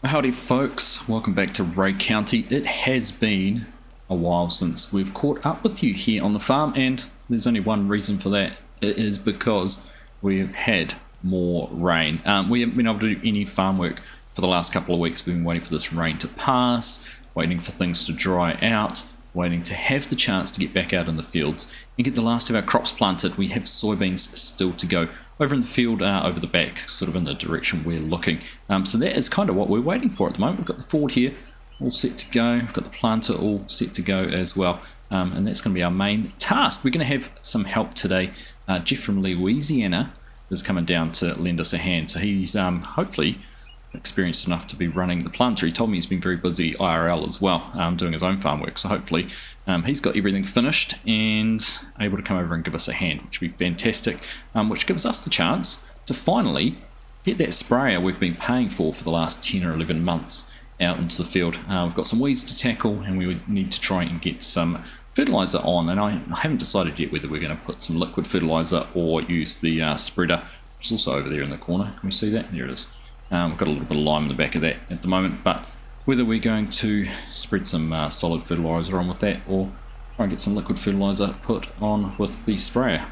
Howdy folks, welcome back to Ray County. It has been a while since we've caught up with you here on the farm, and there's only one reason for that. It is because we've had more rain. We haven't been able to do any farm work for the last couple of weeks. We've been waiting for this rain to pass, waiting for things to dry out, waiting to have the chance to get back out in the fields and get the last of our crops planted. We have soybeans still to go over in the field, over the back, sort of in the direction we're looking. So that is kind of what we're waiting for at the moment. We've got the Ford here all set to go. We've got the planter all set to go as well. And that's going to be our main task. We're going to have some help today. Jeff from Louisiana is coming down to lend us a hand. So he's hopefully experienced enough to be running the planter. He told me he's been very busy IRL as well, doing his own farm work. So hopefully he's got everything finished and able to come over and give us a hand, which would be fantastic, which gives us the chance to finally get that sprayer we've been paying for the last 10 or 11 months out into the field. We've got some weeds to tackle and we would need to try and get some fertilizer on, and I haven't decided yet whether we're going to put some liquid fertilizer or use the spreader, which is also over there in the corner. Can we see that? There it is. We've got a little bit of lime in the back of that at the moment, but whether we're going to spread some solid fertilizer on with that or try and get some liquid fertilizer put on with the sprayer,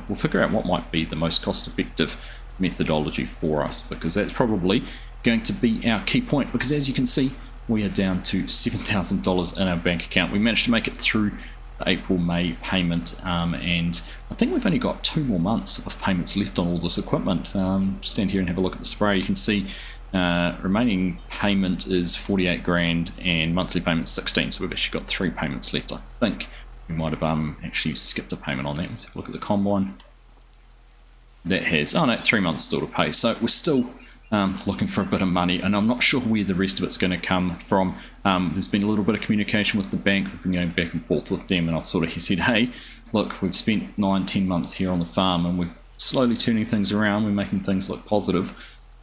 we'll figure out what might be the most cost-effective methodology for us, because that's probably going to be our key point. Because as you can see, we are down to $7,000 in our bank account. We managed to make it through the April-May payment, and I think we've only got 2 more months of payments left on all this equipment. Stand here and have a look at the sprayer. You can see remaining payment is 48 grand and monthly payment 16, so we've actually got 3 payments left. I think we might have actually skipped a payment on that. Let's have a look at the combine. That has, oh no, 3 months still to pay, so we're still looking for a bit of money, and I'm not sure where the rest of it's going to come from. There's been a little bit of communication with the bank. We've been going back and forth with them, and I've sort of said, hey, look, we've spent 9-10 months here on the farm and we're slowly turning things around. We're making things look positive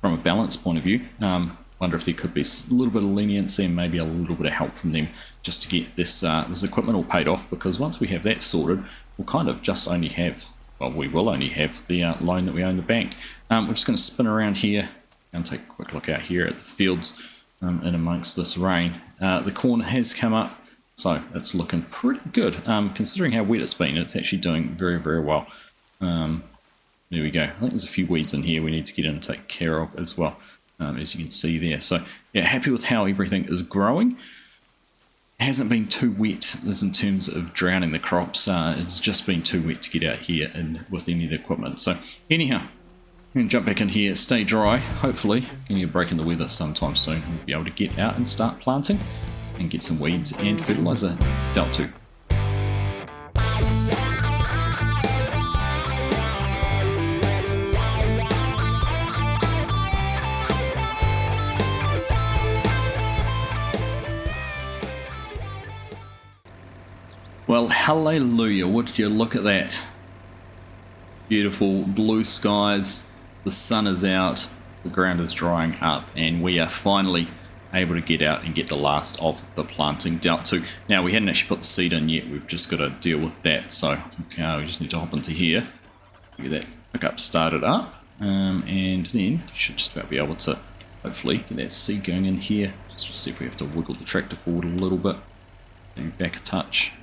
from a balance point of view. Wonder if there could be a little bit of leniency and maybe a little bit of help from them just to get this equipment all paid off, because once we have that sorted, we'll kind of just only have, well, we will only have the loan that we owe in the bank. We're just going to spin around here and take a quick look out here at the fields in amongst this rain. The corn has come up, so it's looking pretty good. Considering how wet it's been, it's actually doing very, very well. There we go. I think there's a few weeds in here we need to get in and take care of as well, as you can see there. So yeah, happy with how everything is growing. It hasn't been too wet as in terms of drowning the crops. It's just been too wet to get out here and with any of the equipment. So anyhow, I'm going to jump back in here, stay dry, hopefully getting a break in the weather sometime soon. We'll be able to get out and start planting and get some weeds and fertilizer dealt to. Well, hallelujah, would you look at that? Beautiful blue skies, the sun is out, the ground is drying up, and we are finally able to get out and get the last of the planting dealt to. Now, we hadn't actually put the seed in yet, we've just got to deal with that, so we just need to hop into here, get that pickup started up, and then you should just about be able to hopefully get that seed going in here. Just see if we have to wiggle the tractor forward a little bit, maybe back a touch.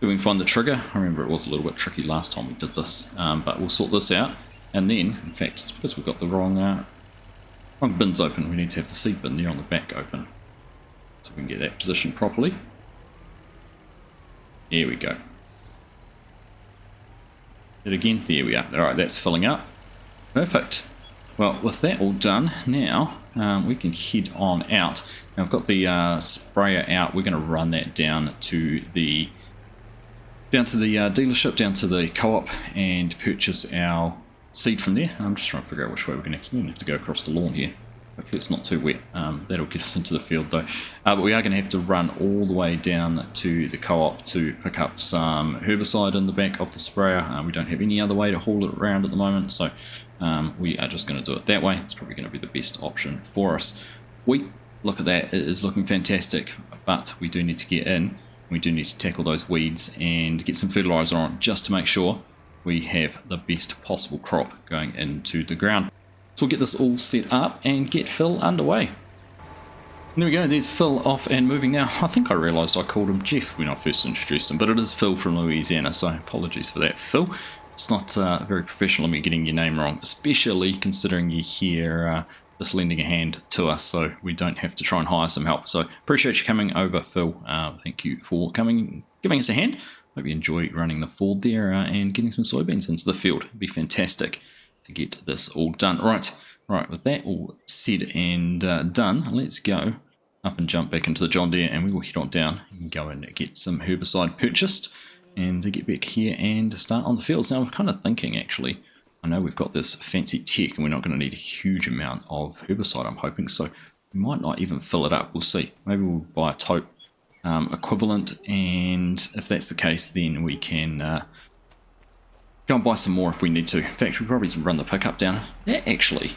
If we can find the trigger. I remember it was a little bit tricky last time we did this, but we'll sort this out. And then, in fact, it's because we've got the wrong bins open. We need to have the seed bin there on the back open, so we can get that positioned properly. There we go. It again. There we are. All right, that's filling up. Perfect. Well, with that all done, now we can head on out. Now I've got the sprayer out. We're going to run that down to the dealership, down to the co-op, and purchase our seed from there. I'm just trying to figure out which way we're going to have to go across the lawn here. Hopefully it's not too wet. That'll get us into the field though. But we are going to have to run all the way down to the co-op to pick up some herbicide in the back of the sprayer. We don't have any other way to haul it around at the moment, so we are just going to do it that way. It's probably going to be the best option for us. Look at that, it is looking fantastic, but we do need to get in. We do need to tackle those weeds and get some fertilizer on just to make sure we have the best possible crop going into the ground. So we'll get this all set up and get Phil underway. There we go, there's Phil off and moving now. I think I realised I called him Jeff when I first introduced him, but it is Phil from Louisiana, so apologies for that, Phil. It's not very professional of me getting your name wrong, especially considering you're here just lending a hand to us, so we don't have to try and hire some help. So appreciate you coming over, Phil. Thank you for coming, giving us a hand. Hope you enjoy running the Ford there and getting some soybeans into the field. It'd be fantastic to get this all done. Right, with that all said and done, let's go up and jump back into the John Deere, and we will head on down and go and get some herbicide purchased and get back here and start on the fields. Now I'm kind of thinking, actually, I know we've got this fancy tech and we're not going to need a huge amount of herbicide, I'm hoping, so we might not even fill it up. We'll see. Maybe we'll buy a tote equivalent, and if that's the case, then we can go and buy some more if we need to. In fact, we probably run the pickup down. Yeah, actually,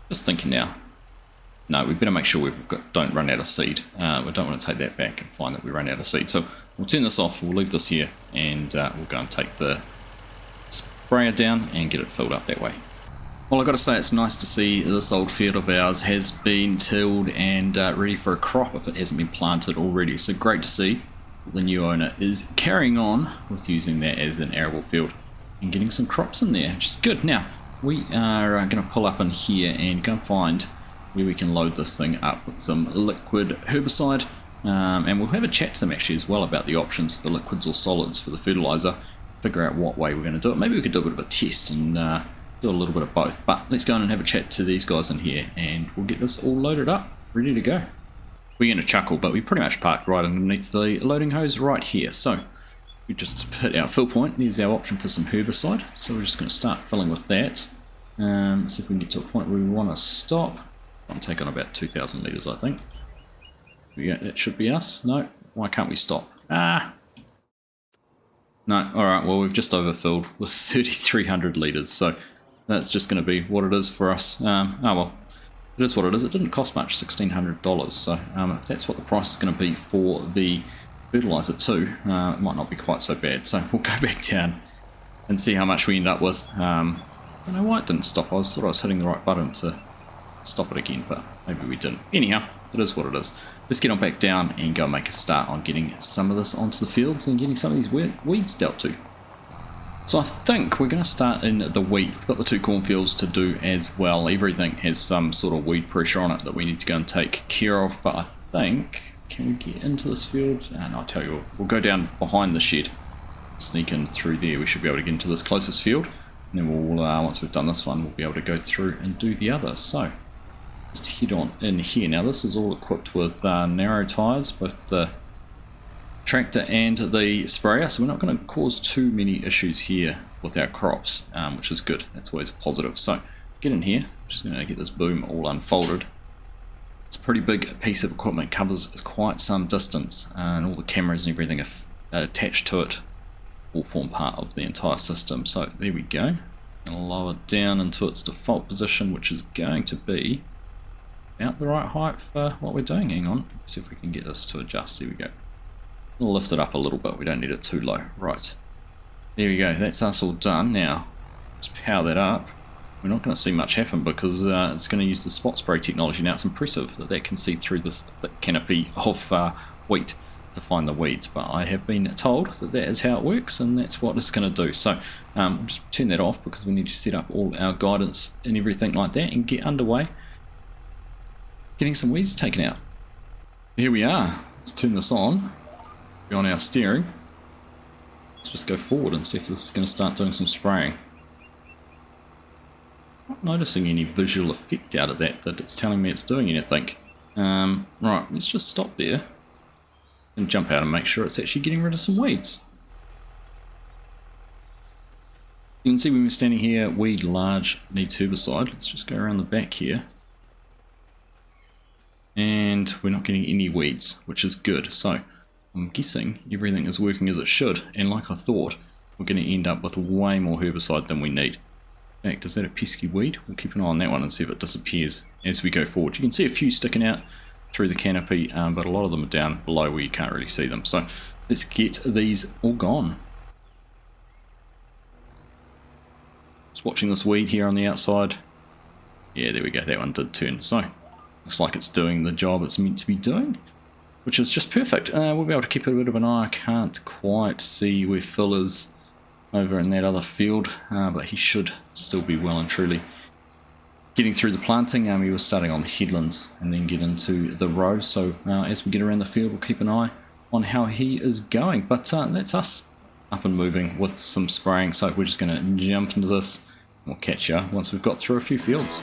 just thinking now, no, we better make sure don't run out of seed. We don't want to take that back and find that we run out of seed. So we'll turn this off, we'll leave this here, and we'll go and take the sprayer down and get it filled up that way. Well, I've got to say, it's nice to see this old field of ours has been tilled and ready for a crop if it hasn't been planted already. So great to see the new owner is carrying on with using that as an arable field and getting some crops in there, which is good. Now, we are going to pull up in here and go and find where we can load this thing up with some liquid herbicide, and we'll have a chat to them actually as well about the options for liquids or solids for the fertilizer, figure out what way we're going to do it. Maybe we could do a bit of a test and do a little bit of both, but let's go on and have a chat to these guys in here and we'll get this all loaded up, ready to go. We're going to chuckle, but we pretty much parked right underneath the loading hose right here. So we just hit our fill point. There's our option for some herbicide, so we're just going to start filling with that. See if we can get to a point where we want to stop. I'm taking about 2,000 litres, I think. Yeah, that should be us. No, why can't we stop? No, alright, well, we've just overfilled with 3,300 litres, so that's just going to be what it is for us. Oh well, it is what it is. It didn't cost much, $1,600, so if that's what the price is going to be for the fertilizer too, it might not be quite so bad. So we'll go back down and see how much we end up with. I don't know why it didn't stop. I thought I was hitting the right button to stop it again, but maybe we didn't. Anyhow, it is what it is. Let's get on back down and go make a start on getting some of this onto the fields and getting some of these weeds dealt to. So I think we're going to start in the wheat. We've got the 2 cornfields to do as well. Everything has some sort of weed pressure on it that we need to go and take care of, but I think, can we get into this field? And I'll tell you, we'll go down behind the shed, sneak in through there. We should be able to get into this closest field, and then we'll, once we've done this one, we'll be able to go through and do the other. So just head on in here. Now this is all equipped with narrow tyres, both the tractor and the sprayer, so we're not going to cause too many issues here with our crops, which is good. That's always a positive. So get in here. I'm just going to get this boom all unfolded. It's a pretty big piece of equipment, covers quite some distance, and all the cameras and everything are attached to it, all form part of the entire system. So there we go. Going to lower it down into its default position, which is going to be about the right height for what we're doing. Hang on, let's see if we can get this to adjust. There we go. We'll lift it up a little bit, we don't need it too low. Right, there we go, that's us all done. Now let's power that up. We're not going to see much happen because it's going to use the spot spray technology. Now it's impressive that that can see through this thick canopy of wheat to find the weeds, but I have been told that that is how it works, and that's what it's going to do. So we'll just turn that off because we need to set up all our guidance and everything like that and get underway getting some weeds taken out. Here we are. Let's turn this on. Be on our steering. Let's just go forward and see if this is going to start doing some spraying. Not noticing any visual effect out of that it's telling me it's doing anything. Right, let's just stop there and jump out and make sure it's actually getting rid of some weeds. You can see when we're standing here, weed large needs herbicide. Let's just go around the back here. And we're not getting any weeds, which is good. So I'm guessing everything is working as it should, and like I thought, we're going to end up with way more herbicide than we need. In fact, is that a pesky weed? We'll keep an eye on that one and see if it disappears as we go forward. You can see a few sticking out through the canopy, but a lot of them are down below where you can't really see them. So let's get these all gone. Just watching this weed here on the outside. Yeah, there we go, that one did turn. So, looks like it's doing the job it's meant to be doing, which is just perfect. We'll be able to keep a bit of an eye. I can't quite see where Phil is over in that other field, but he should still be well and truly getting through the planting. He was starting on the headlands and then get into the row. So as we get around the field, we'll keep an eye on how he is going. But that's us up and moving with some spraying. So we're just going to jump into this. We'll catch you once we've got through a few fields.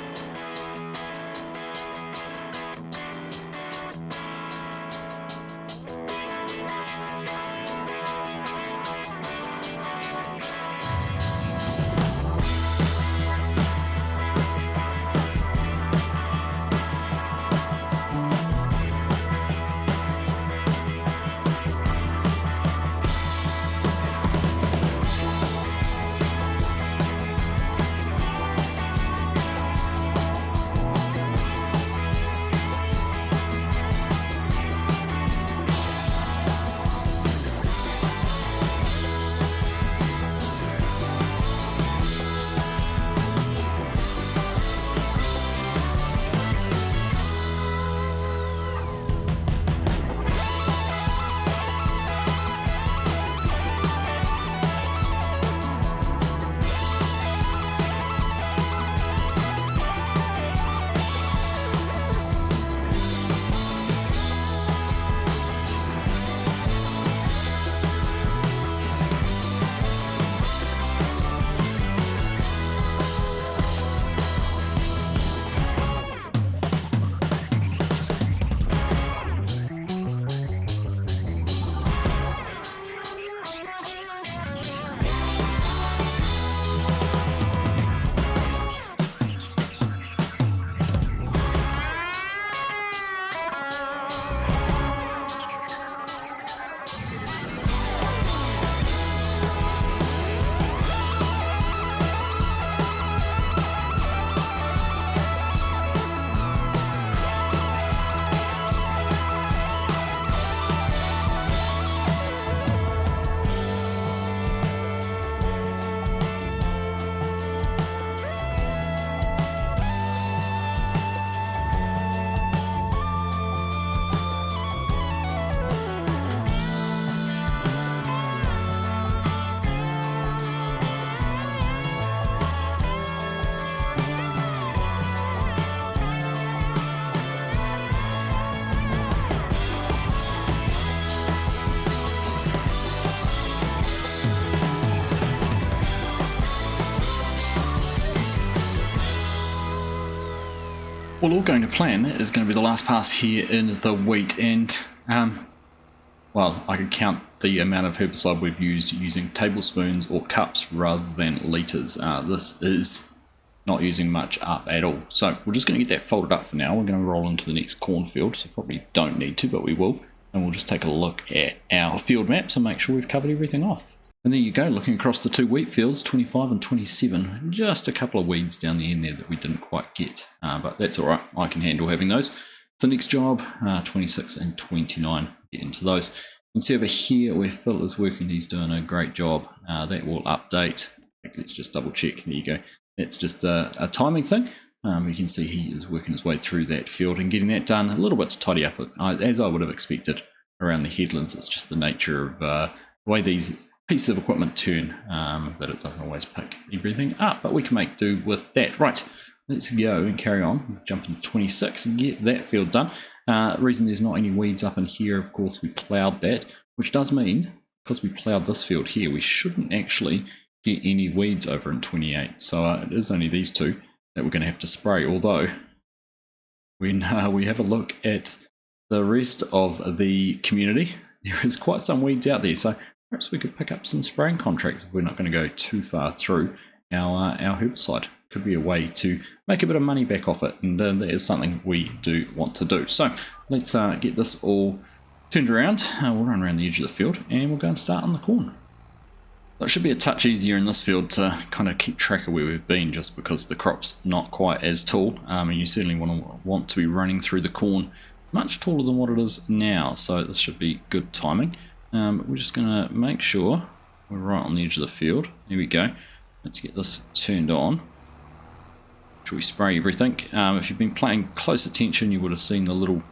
Well, all going to plan, that is going to be the last pass here in the wheat, and well, I can count the amount of herbicide we've used using tablespoons or cups rather than litres. This is not using much up at all. So we're just going to get that folded up for now. We're going to roll into the next cornfield, so probably don't need to, but we will. And we'll just take a look at our field maps and make sure we've covered everything off. And there you go, looking across the two wheat fields, 25 and 27. Just a couple of weeds down the end there that we didn't quite get, but that's all right. I can handle having those. The next job, 26 and 29. Get into those. You can see over here where Phil is working, he's doing a great job. That will update. Let's just double check. There you go. That's just a timing thing. You can see he is working his way through that field and getting that done. A little bit to tidy up, as I would have expected around the headlands. It's just the nature of the way these pieces of equipment turn, that it doesn't always pick everything up, but we can make do with that. Right, let's go and carry on. Jump into 26 and get that field done. The reason there's not any weeds up in here, of course, we ploughed that, which does mean, because we ploughed this field here, we shouldn't actually get any weeds over in 28. So it is only these two that we're going to have to spray, although when we have a look at the rest of the community, there is quite some weeds out there. So perhaps we could pick up some spraying contracts if we're not going to go too far through our herbicide. Could be a way to make a bit of money back off it, and that is something we do want to do. So let's get this all turned around. We'll run around the edge of the field and we'll go and start on the corn. It should be a touch easier in this field to kind of keep track of where we've been, just because the crop's not quite as tall, and you certainly want to be running through the corn much taller than what it is now, so this should be good timing. We're just going to make sure we're right on the edge of the field. Here we go. Let's get this turned on. should we spray everything. If you've been paying close attention, you would have seen the little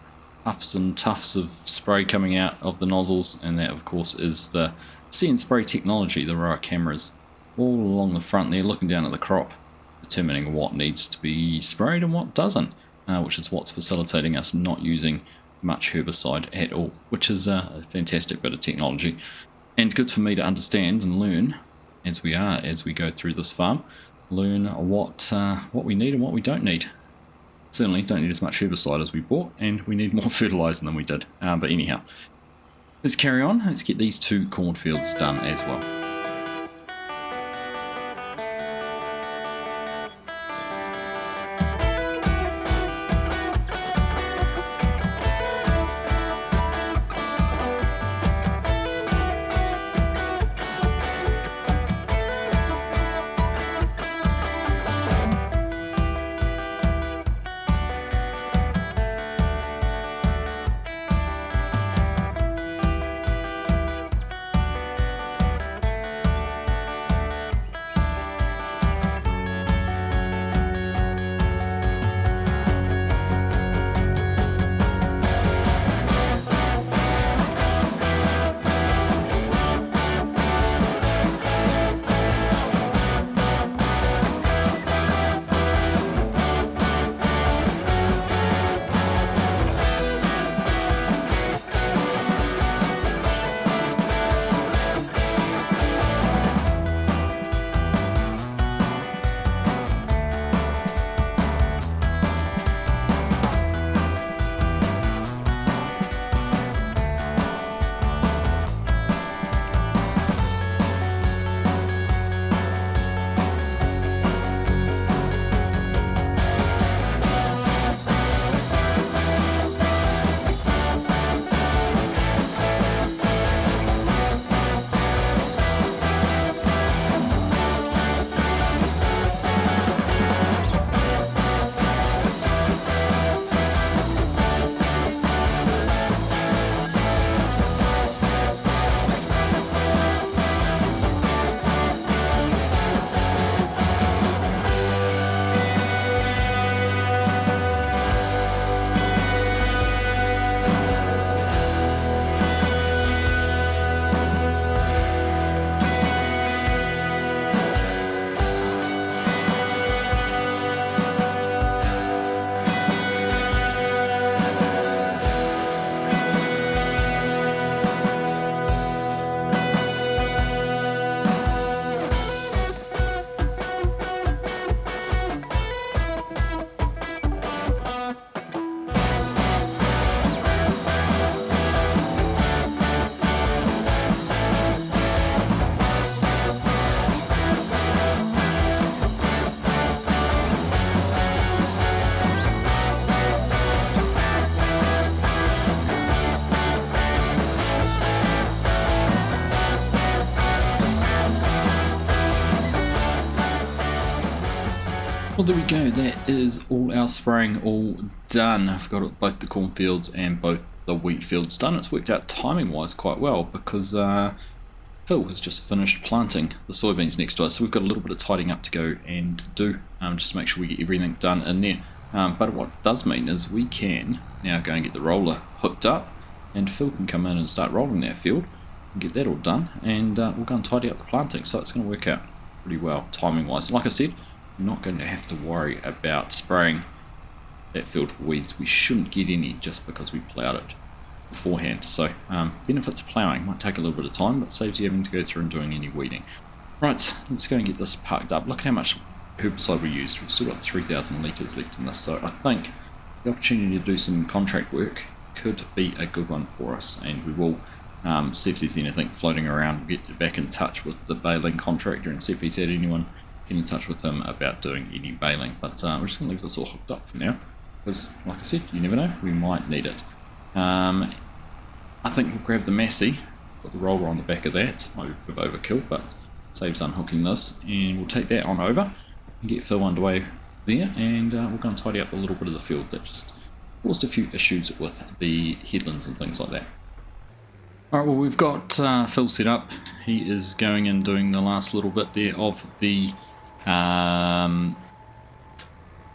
puffs and tufts of spray coming out of the nozzles, and that of course is the See and Spray technology. There are cameras all along the front there looking down at the crop, determining what needs to be sprayed and what doesn't, which is what's facilitating us not using much herbicide at all, which is a fantastic bit of technology and good for me to understand and learn as we go through this farm. Learn what we need and what we don't need. Certainly don't need as much herbicide as we bought, and we need more fertilizer than we did. But anyhow, let's carry on. Let's get these 2 cornfields done as well. Well, there we go. That is all our spraying all done. I've got both the cornfields and both the wheat fields done. It's worked out timing wise quite well because Phil has just finished planting the soybeans next to us, so we've got a little bit of tidying up to go and do, just to make sure we get everything done in there. But what it does mean is we can now go and get the roller hooked up, and Phil can come in and start rolling that field and get that all done, and we'll go and tidy up the planting. So it's going to work out pretty well timing wise. Like I said, we're not going to have to worry about spraying that field for weeds. We shouldn't get any just because we ploughed it beforehand. So benefits of ploughing might take a little bit of time, but saves you having to go through and doing any weeding. Right, let's go and get this parked up. Look how much herbicide we used. We've still got 3,000 litres left in this, so I think the opportunity to do some contract work could be a good one for us, and we will see if there's anything floating around. Get back in touch with the baling contractor and see if he's had anyone get in touch with him about doing any baling. But we're just going to leave this all hooked up for now, because like I said, you never know, we might need it. I think we'll grab the Massey, put the roller on the back of that. Might be a bit of overkill, but saves unhooking this, and we'll take that on over and get Phil underway there, and we'll go and tidy up a little bit of the field that just caused a few issues with the headlands and things like that. Alright, well, we've got Phil set up. He is going and doing the last little bit there of the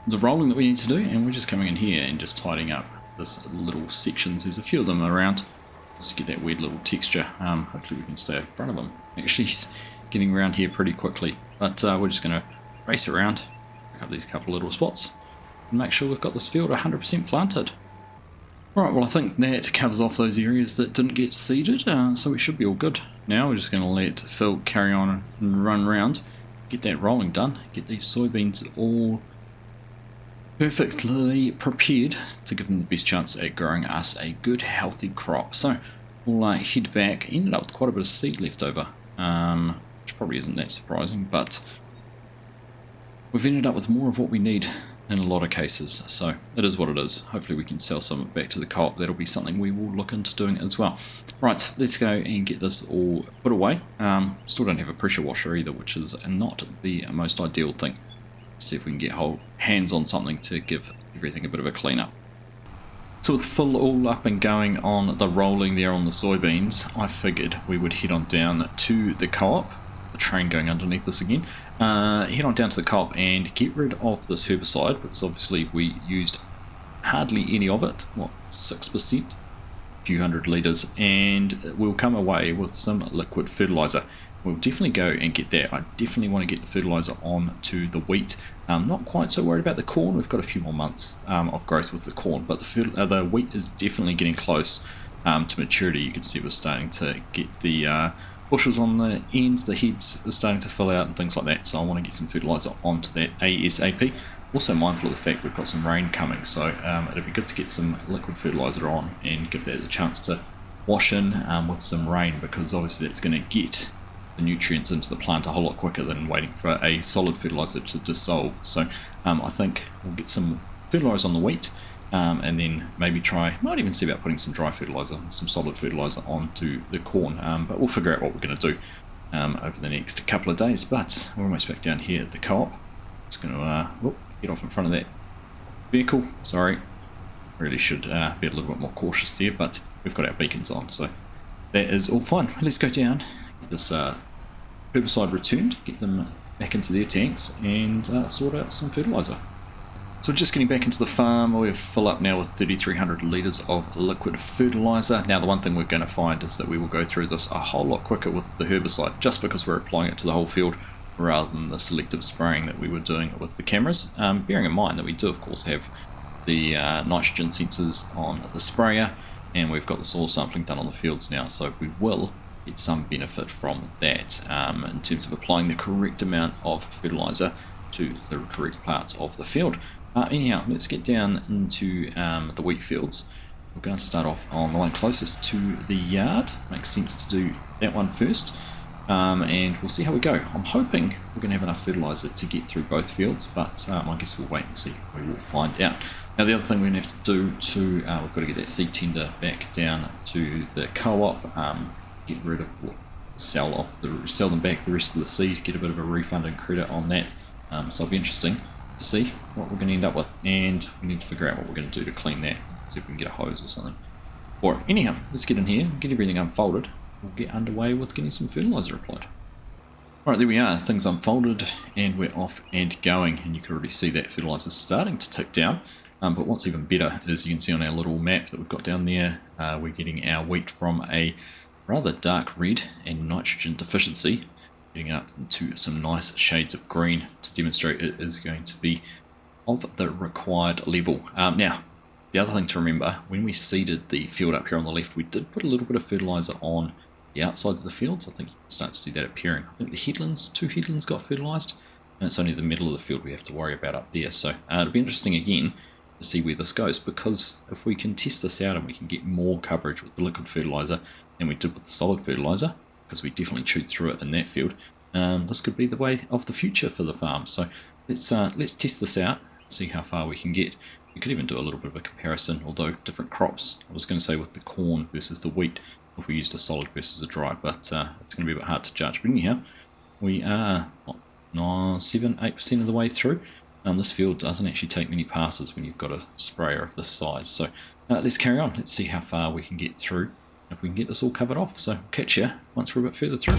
the rolling that we need to do, and we're just coming in here and just tidying up this little sections. There's a few of them around just to get that weird little texture. Hopefully we can stay in front of them. Actually, he's getting around here pretty quickly, but we're just going to race around, pick up these couple little spots, and make sure we've got this field 100% planted. Alright, well I think that covers off those areas that didn't get seeded, so we should be all good. Now we're just going to let Phil carry on and run around, get that rolling done, get these soybeans all perfectly prepared to give them the best chance at growing us a good healthy crop. So we'll head back. Ended up with quite a bit of seed left over, which probably isn't that surprising, but we've ended up with more of what we need in a lot of cases, so it is what it is. Hopefully we can sell some of it back to the co-op. That'll be something we will look into doing as well. Right, let's go and get this all put away. Still don't have a pressure washer either, which is not the most ideal thing. See if we can get hands on something to give everything a bit of a clean up. So with Phil all up and going on the rolling there on the soybeans, I figured we would head on down to the co-op. The train going underneath this again. Head on down to the co-op and get rid of this herbicide, because obviously we used hardly any of it, 6%, a few hundred litres, and we'll come away with some liquid fertilizer. We'll definitely go and get that. I definitely want to get the fertilizer on to the wheat. Not quite so worried about the corn. We've got a few more months of growth with the corn, but the wheat is definitely getting close to maturity. You can see we're starting to get the bushels on the ends, the heads are starting to fill out and things like that, so I want to get some fertilizer onto that ASAP. Also mindful of the fact we've got some rain coming, so it'd be good to get some liquid fertilizer on and give that a chance to wash in with some rain, because obviously that's going to get the nutrients into the plant a whole lot quicker than waiting for a solid fertilizer to dissolve. So I think we'll get some fertilizer on the wheat, and then maybe might even see about putting some dry fertilizer, some solid fertilizer onto the corn, but we'll figure out what we're going to do over the next couple of days. But we're almost back down here at the co-op. Just going to get off in front of that vehicle. Sorry, really should be a little bit more cautious there, but we've got our beacons on, so that is all fine. Let's go down, get this herbicide returned, get them back into their tanks, and sort out some fertilizer. So just getting back into the farm, we'll fill up now with 3,300 litres of liquid fertiliser. Now the one thing we're going to find is that we will go through this a whole lot quicker with the herbicide, just because we're applying it to the whole field rather than the selective spraying that we were doing with the cameras. Bearing in mind that we do of course have the nitrogen sensors on the sprayer, and we've got the soil sampling done on the fields now, so we will get some benefit from that in terms of applying the correct amount of fertiliser to the correct parts of the field. Anyhow, let's get down into the wheat fields. We're going to start off on the one closest to the yard. Makes sense to do that one first, and we'll see how we go. I'm hoping we're going to have enough fertiliser to get through both fields, but I guess we'll wait and see. We will find out. Now the other thing we're going to have to do too, we've got to get that seed tender back down to the co-op, get rid of, sell them back the rest of the seed, get a bit of a refund and credit on that. So it'll be interesting to see what we're going to end up with, and we need to figure out what we're going to do to clean that, see if we can get a hose or something. Or anyhow, let's get in here, get everything unfolded, we'll get underway with getting some fertiliser applied. Alright, there we are, things unfolded and we're off and going, and you can already see that fertiliser starting to tick down. But what's even better is you can see on our little map that we've got down there, we're getting our wheat from a rather dark red and nitrogen deficiency, getting up into some nice shades of green to demonstrate it is going to be of the required level. Now, the other thing to remember, when we seeded the field up here on the left, we did put a little bit of fertiliser on the outsides of the fields. I think you can start to see that appearing. I think the headlands, 2 headlands got fertilised, and it's only the middle of the field we have to worry about up there. So it'll be interesting again to see where this goes, because if we can test this out and we can get more coverage with the liquid fertiliser than we did with the solid fertiliser, because we definitely chewed through it in that field, this could be the way of the future for the farm. So let's test this out, see how far we can get. We could even do a little bit of a comparison, although different crops. I was going to say with the corn versus the wheat, if we used a solid versus a dry, but it's going to be a bit hard to judge. But anyhow, we are 7-8% of the way through. This field doesn't actually take many passes when you've got a sprayer of this size. So let's carry on. Let's see how far we can get through, if we can get this all covered off. So catch you once we're a bit further through.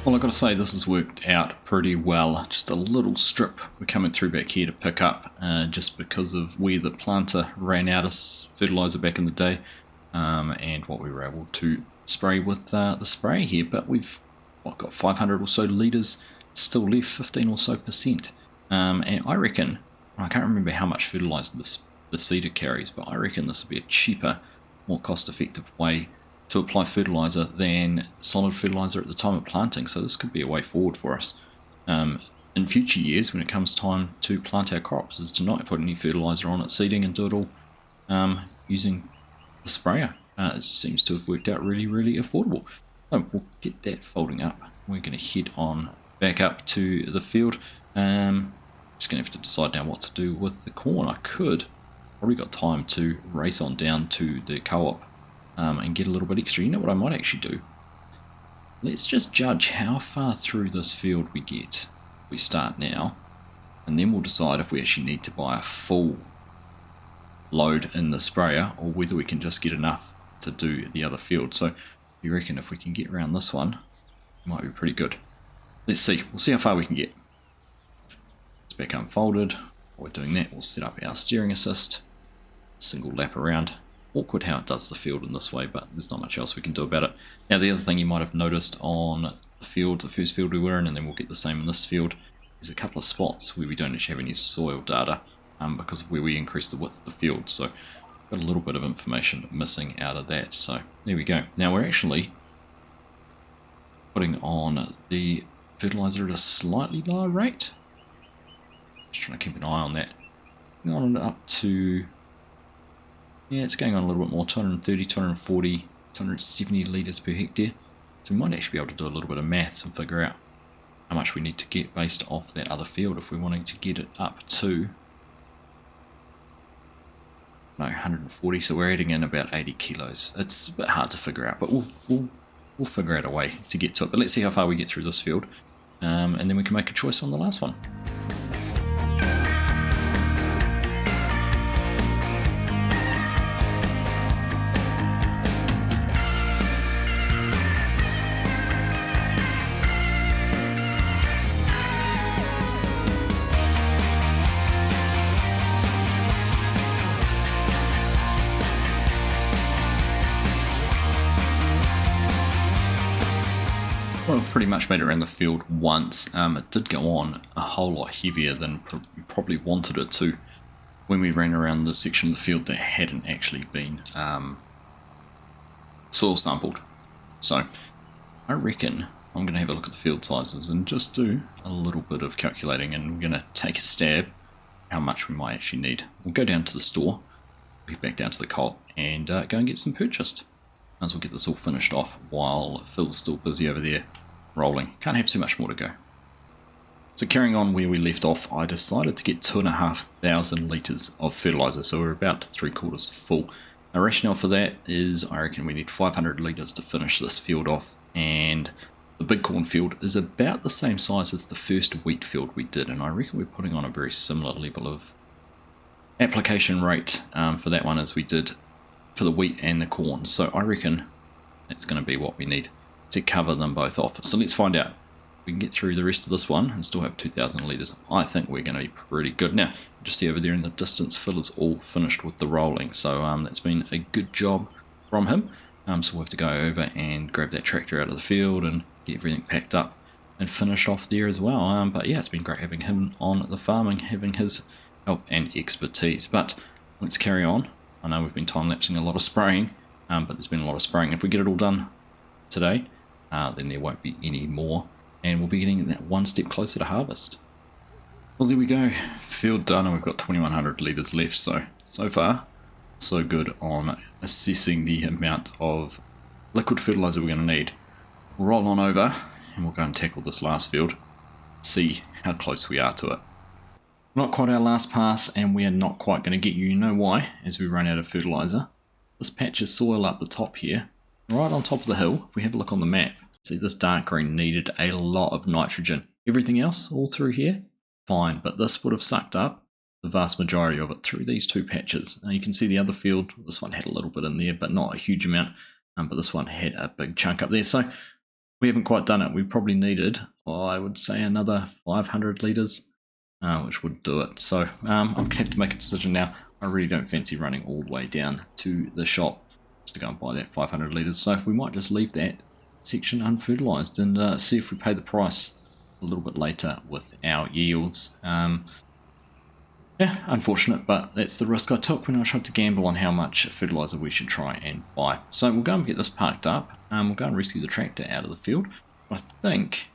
Well, I've got to say this has worked out pretty well. Just a little strip we're coming through back here to pick up just because of where the planter ran out of fertilizer back in the day and what we were able to spray with the spray here. But we've got 500 or so litres still left, 15 or so percent. And I reckon, I can't remember how much fertilizer the seeder carries, but I reckon this will be a cheaper, more cost-effective way to apply fertilizer than solid fertilizer at the time of planting. So this could be a way forward for us in future years when it comes time to plant our crops, is to not put any fertilizer on at seeding and do it all using the sprayer. It seems to have worked out really, really affordable. So we'll get that folding up. We're going to head on back up to the field. Just going to have to decide now what to do with the corn. I could probably got time to race on down to the co-op and get a little bit extra. You know what I might actually do? Let's just judge how far through this field we get. We start now, and then we'll decide if we actually need to buy a full load in the sprayer or whether we can just get enough to do the other field. So you reckon if we can get around this one, it might be pretty good. Let's see. We'll see how far we can get. It's back unfolded. While we're doing that, we'll set up our steering assist. Single lap around. Awkward how it does the field in this way, but there's not much else we can do about it. Now the other thing you might have noticed on the field, the first field we were in, and then we'll get the same in this field, is a couple of spots where we don't actually have any soil data because of where we increased the width of the field. So got a little bit of information missing out of that. So there we go. Now we're actually putting on the fertilizer at a slightly lower rate. Just trying to keep an eye on that. On it up to, yeah, it's going on a little bit more, 230, 240, 270 litres per hectare. So we might actually be able to do a little bit of maths and figure out how much we need to get based off that other field if we're wanting to get it up to 140. So we're adding in about 80 kilos. It's a bit hard to figure out, but we'll figure out a way to get to it. But let's see how far we get through this field, and then we can make a choice on the last one. Well, I've pretty much made it around the field once. It did go on a whole lot heavier than we probably wanted it to when we ran around the section of the field that hadn't actually been soil sampled. So I reckon I'm going to have a look at the field sizes and just do a little bit of calculating, and we're going to take a stab how much we might actually need. We'll go down to the store, get back down to the co-op and go and get some purchased. Might as well get this all finished off while Phil's still busy over there rolling. Can't have too much more to go. So carrying on where we left off, I decided to get 2,500 litres of fertiliser, so we're about 3/4 full. The rationale for that is I reckon we need 500 litres to finish this field off, and the big corn field is about the same size as the first wheat field we did, and I reckon we're putting on a very similar level of application rate for that one as we did for the wheat and the corn. So I reckon that's going to be what we need to cover them both off. So let's find out. We can get through the rest of this one and still have 2,000 litres. I think we're going to be pretty good. Now, just see over there in the distance, Phil is all finished with the rolling. So that's been a good job from him. So we'll have to go over and grab that tractor out of the field and get everything packed up and finish off there as well. But yeah, it's been great having him on the farm and having his help and expertise. But let's carry on. I know we've been time-lapsing a lot of spraying, but there's been a lot of spraying. If we get it all done today, then there won't be any more, and we'll be getting that one step closer to harvest. Well, there we go. Field done, and we've got 2,100 litres left, so far, so good on assessing the amount of liquid fertiliser we're going to need. We'll roll on over, and we'll go and tackle this last field, see how close we are to it. Not quite our last pass, and we are not quite going to get you know why, as we run out of fertiliser. This patch of soil up the top here, right on top of the hill, if we have a look on the map, see this dark green needed a lot of nitrogen. Everything else, all through here, fine, but this would have sucked up the vast majority of it through these two patches. Now you can see the other field, this one had a little bit in there, but not a huge amount, but this one had a big chunk up there. So We haven't quite done it. We probably needed, I would say, another 500 litres, which would do it. So I'm going to have to make a decision now. I really don't fancy running all the way down to the shop just to go and buy that 500 litres. So we might just leave that section unfertilised and see if we pay the price a little bit later with our yields. Yeah, unfortunate, but that's the risk I took when I tried to gamble on how much fertiliser we should try and buy. So we'll go and get this parked up. We'll go and rescue the tractor out of the field. I think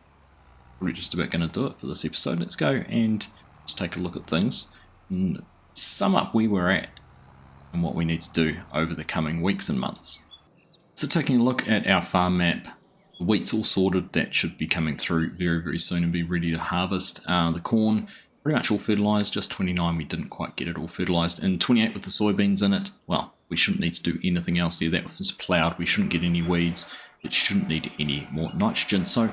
we're just about going to do it for this episode. Let's go and just take a look at things and sum up where we're at and what we need to do over the coming weeks and months. So taking a look at our farm map, the wheat's all sorted. That should be coming through very, very soon and be ready to harvest. The corn, pretty much all fertilised, just 29 we didn't quite get it all fertilised, and 28 with the soybeans in it. Well, we shouldn't need to do anything else there. That was ploughed, we shouldn't get any weeds, it shouldn't need any more nitrogen. So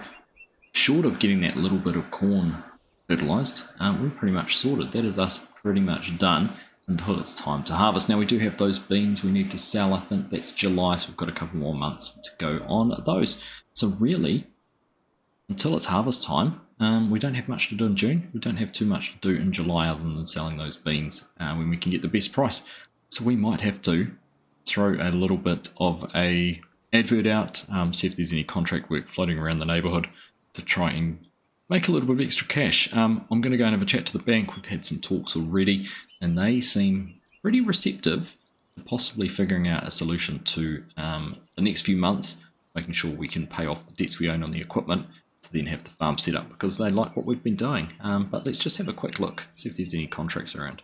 short of getting that little bit of corn fertilised, we're pretty much sorted. That is us pretty much done until it's time to harvest. Now we do have those beans we need to sell. I think that's July, so we've got a couple more months to go on those. So really, until it's harvest time, we don't have much to do in June. We don't have too much to do in July other than selling those beans when we can get the best price. So we might have to throw a little bit of a advert out, see if there's any contract work floating around the neighbourhood to try and make a little bit of extra cash. I'm going to go and have a chat to the bank. We've had some talks already, and they seem pretty receptive to possibly figuring out a solution to the next few months, making sure we can pay off the debts we own on the equipment, to then have the farm set up, because they like what we've been doing. But let's just have a quick look, see if there's any contracts around.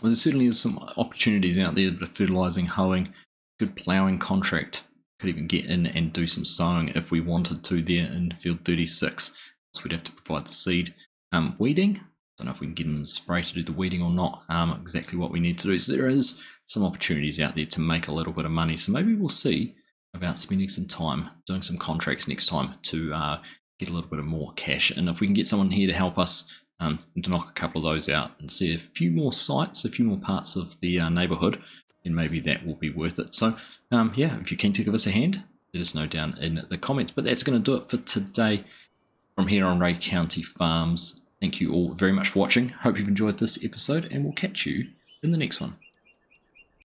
Well, there certainly is some opportunities out there, a bit of fertilising, hoeing, good ploughing contract. Could even get in and do some sowing if we wanted to there in field 36. So we'd have to provide the seed. Weeding, don't know if we can get in the spray to do the weeding or not, exactly what we need to do. So there is some opportunities out there to make a little bit of money. So maybe we'll see about spending some time doing some contracts next time to get a little bit of more cash. And if we can get someone here to help us to knock a couple of those out and see a few more sites, a few more parts of the neighbourhood, then maybe that will be worth it. So yeah, if you're keen to give us a hand, let us know down in the comments. But that's going to do it for today from here on Ray County Farms. Thank you all very much for watching. Hope you've enjoyed this episode, and we'll catch you in the next one.